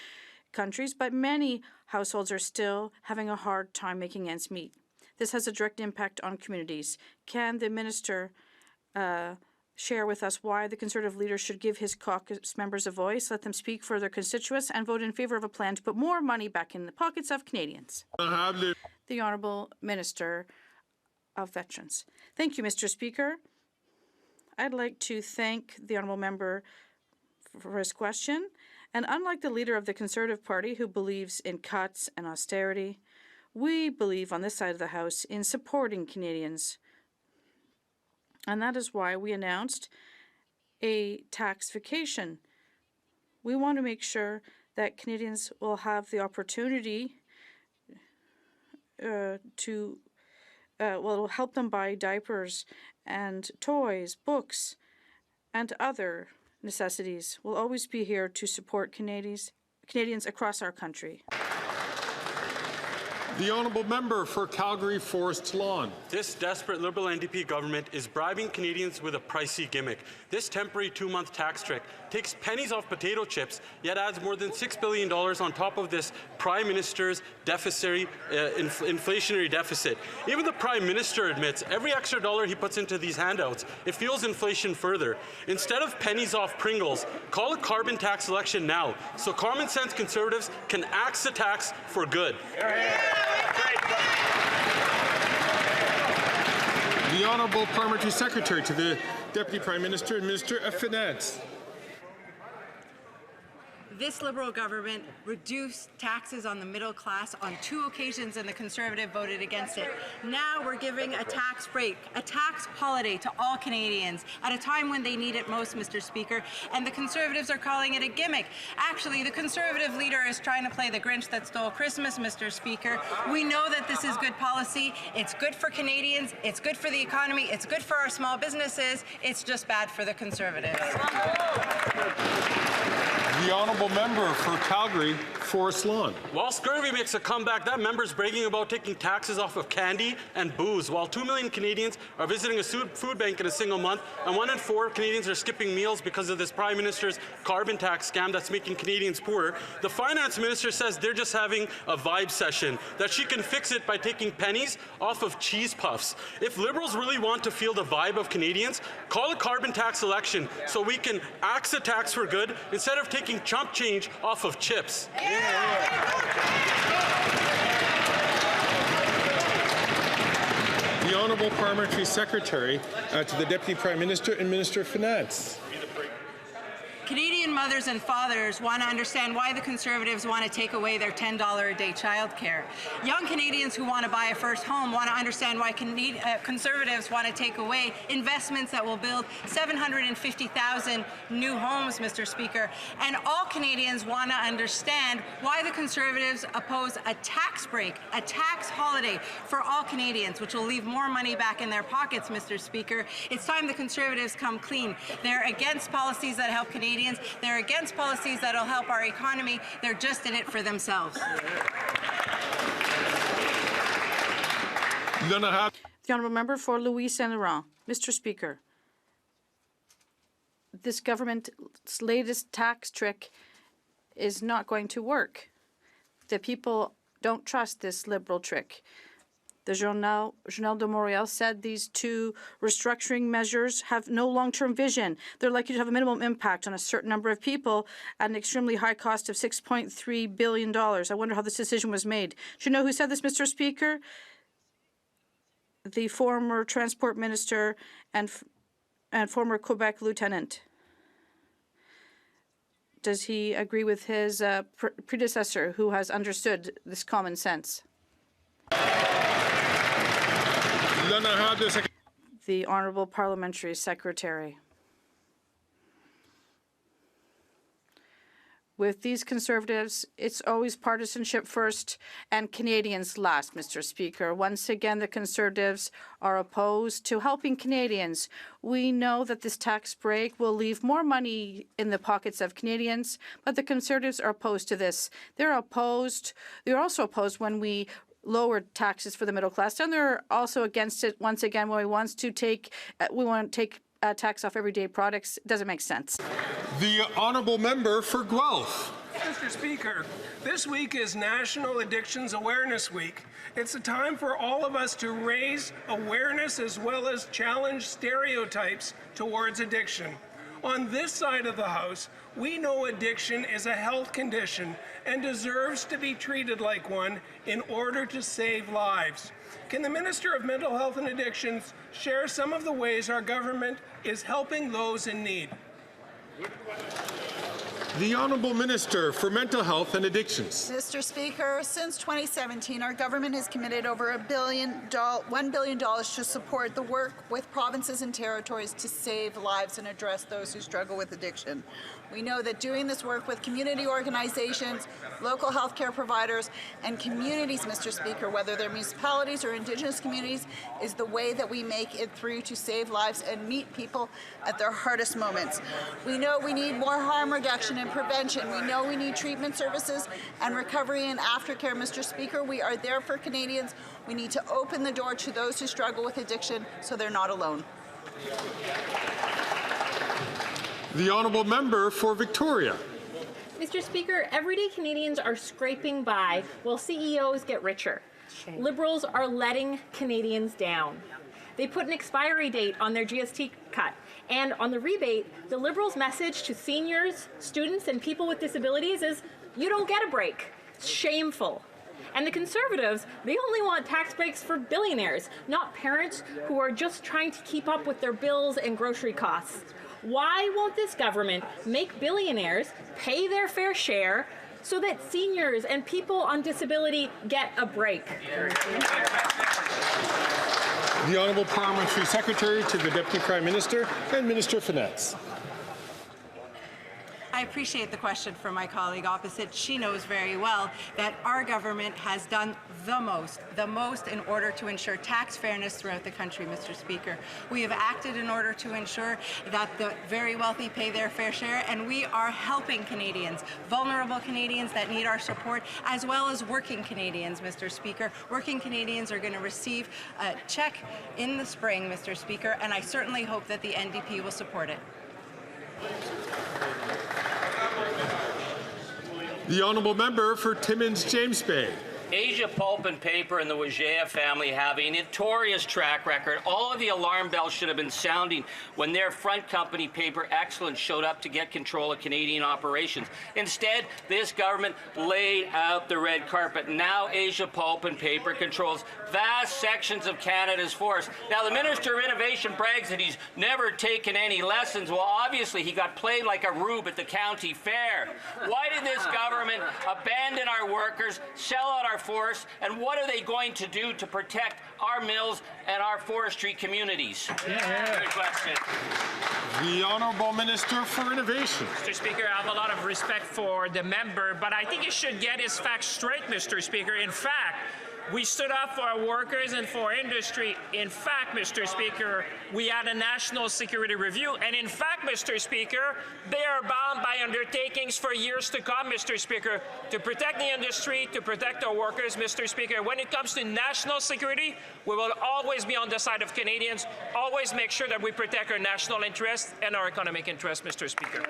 Speaker 21: countries, but many households are still having a hard time making ends meet. This has a direct impact on communities. Can the minister share with us why the Conservative leader should give his caucus members a voice, let them speak for their constituents, and vote in favour of a plan to put more money back in the pockets of Canadians? The Honourable Minister of Veterans. Thank you, Mr. Speaker. I'd like to thank the honourable member for his question. And unlike the leader of the Conservative Party, who believes in cuts and austerity, we believe on this side of the House in supporting Canadians. And that is why we announced a tax vacation. We want to make sure that Canadians will have the opportunity it'll help them buy diapers and toys, books, and other necessities. We'll always be here to support Canadians across our country.
Speaker 1: The honourable member for Calgary Forest Lawn.
Speaker 5: This desperate Liberal NDP government is bribing Canadians with a pricey gimmick. This temporary 2-month tax trick takes pennies off potato chips, yet adds more than $6 billion on top of this Prime Minister's inflationary deficit. Even the Prime Minister admits every extra dollar he puts into these handouts, it fuels inflation further. Instead of pennies off Pringles, call a carbon tax election now, so common sense Conservatives can axe the tax for good.
Speaker 1: Honourable Parliamentary Secretary to the Deputy Prime Minister and Minister of Finance.
Speaker 10: This Liberal government reduced taxes on the middle class on 2 occasions, and the Conservative voted against it. Now we're giving a tax break, a tax holiday to all Canadians at a time when they need it most, Mr. Speaker, and the Conservatives are calling it a gimmick. Actually, the Conservative leader is trying to play the Grinch that stole Christmas, Mr. Speaker. We know that this is good policy. It's good for Canadians. It's good for the economy. It's good for our small businesses. It's just bad for the Conservatives.
Speaker 1: The Honourable Member for Calgary, Forest Lawn.
Speaker 5: While scurvy makes a comeback, that member's bragging about taking taxes off of candy and booze. While 2 million Canadians are visiting a food bank in a single month, and 1 in 4 Canadians are skipping meals because of this Prime Minister's carbon tax scam that's making Canadians poorer, the Finance Minister says they're just having a vibe session, that she can fix it by taking pennies off of cheese puffs. If Liberals really want to feel the vibe of Canadians, call a carbon tax election so we can axe the tax for good instead of taking chump change off of chips.
Speaker 1: The Honourable Parliamentary Secretary to the Deputy Prime Minister and Minister of Finance.
Speaker 10: Canadian mothers and fathers want to understand why the Conservatives want to take away their $10 a day childcare. Young Canadians who want to buy a first home want to understand why Conservatives want to take away investments that will build 750,000 new homes, Mr. Speaker. And all Canadians want to understand why the Conservatives oppose a tax break, a tax holiday for all Canadians, which will leave more money back in their pockets, Mr. Speaker. It's time the Conservatives come clean. They're against policies that help Canadians. They're against policies that will help our economy. They're just in it for themselves.
Speaker 21: The Honourable Member for Louis Saint Laurent. Mr. Speaker, this government's latest tax trick is not going to work. The people don't trust this Liberal trick. The Journal de Montréal said these 2 restructuring measures have no long-term vision. They're likely to have a minimum impact on a certain number of people at an extremely high cost of $6.3 billion. I wonder how this decision was made. Do you know who said this, Mr. Speaker? The former Transport Minister and former Quebec Lieutenant. Does he agree with his predecessor who has understood this common sense? The Honourable Parliamentary Secretary. With these Conservatives, it's always partisanship first and Canadians last, Mr. Speaker. Once again, the Conservatives are opposed to helping Canadians. We know that this tax break will leave more money in the pockets of Canadians, but the Conservatives are opposed to this. They're also opposed when we lowered taxes for the middle class, and they're also against it once again when we want to take tax off everyday products. It doesn't make sense.
Speaker 1: The Honourable Member for Guelph.
Speaker 6: Mr. Speaker, this week is National Addictions Awareness Week. It's a time for all of us to raise awareness as well as challenge stereotypes towards addiction. On this side of the House, we know addiction is a health condition and deserves to be treated like one in order to save lives. Can the Minister of Mental Health and Addictions share some of the ways our government is helping those in need?
Speaker 1: The Honourable Minister for Mental Health and Addictions.
Speaker 12: Mr. Speaker, since 2017, our government has committed over $1 billion to support the work with provinces and territories to save lives and address those who struggle with addiction. We know that doing this work with community organizations, local healthcare providers, and communities, Mr. Speaker, whether they're municipalities or Indigenous communities, is the way that we make it through to save lives and meet people at their hardest moments. We know we need more harm reduction and prevention. We know we need treatment services and recovery and aftercare, Mr. Speaker. We are there for Canadians. We need to open the door to those who struggle with addiction so they're not alone.
Speaker 1: The Honourable Member for Victoria.
Speaker 7: Mr. Speaker, everyday Canadians are scraping by while CEOs get richer. Liberals are letting Canadians down. They put an expiry date on their GST cut. And on the rebate, the Liberals' message to seniors, students, and people with disabilities is, you don't get a break. It's shameful. And the Conservatives, they only want tax breaks for billionaires, not parents who are just trying to keep up with their bills and grocery costs. Why won't this government make billionaires pay their fair share so that seniors and people on disability get a break?
Speaker 1: The Honourable Parliamentary Secretary to the Deputy Prime Minister and Minister of Finance.
Speaker 10: I appreciate the question from my colleague opposite. She knows very well that our government has done the most in order to ensure tax fairness throughout the country, Mr. Speaker. We have acted in order to ensure that the very wealthy pay their fair share, and we are helping Canadians, vulnerable Canadians that need our support, as well as working Canadians, Mr. Speaker. Working Canadians are going to receive a check in the spring, Mr. Speaker, and I certainly hope that the NDP will support it.
Speaker 1: The Honourable Member for Timmins James Bay.
Speaker 2: Asia Pulp and Paper and the Wijaya family have a notorious track record. All of the alarm bells should have been sounding when their front company, Paper Excellence, showed up to get control of Canadian operations. Instead, this government laid out the red carpet. Now Asia Pulp and Paper controls vast sections of Canada's forests. Now, the Minister of Innovation brags that he's never taken any lessons. Well, obviously, he got played like a rube at the county fair. Why did this government abandon our workers, sell out our forests, and what are they going to do to protect our mills and our forestry communities? Good question.
Speaker 1: The Honourable Minister for Innovation.
Speaker 8: Mr. Speaker, I have a lot of respect for the member, but I think he should get his facts straight, Mr. Speaker. In fact, we stood up for our workers and for industry. In fact, Mr. Speaker, we had a national security review. And in fact, Mr. Speaker, they are bound by undertakings for years to come, Mr. Speaker, to protect the industry, to protect our workers, Mr. Speaker. When it comes to national security, we will always be on the side of Canadians, always make sure that we protect our national interests and our economic interests, Mr. Speaker.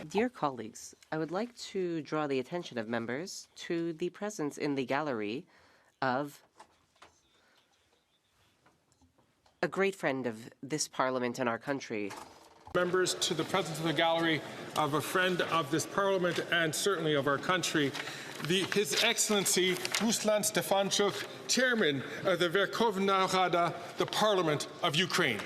Speaker 9: Dear colleagues, I would like to draw the attention of members to the presence in the gallery of a great friend of this Parliament and our country.
Speaker 1: Members, to the presence in the gallery of a friend of this Parliament and certainly of our country, His Excellency Ruslan Stefanchuk, Chairman of the Verkhovna Rada, the Parliament of Ukraine.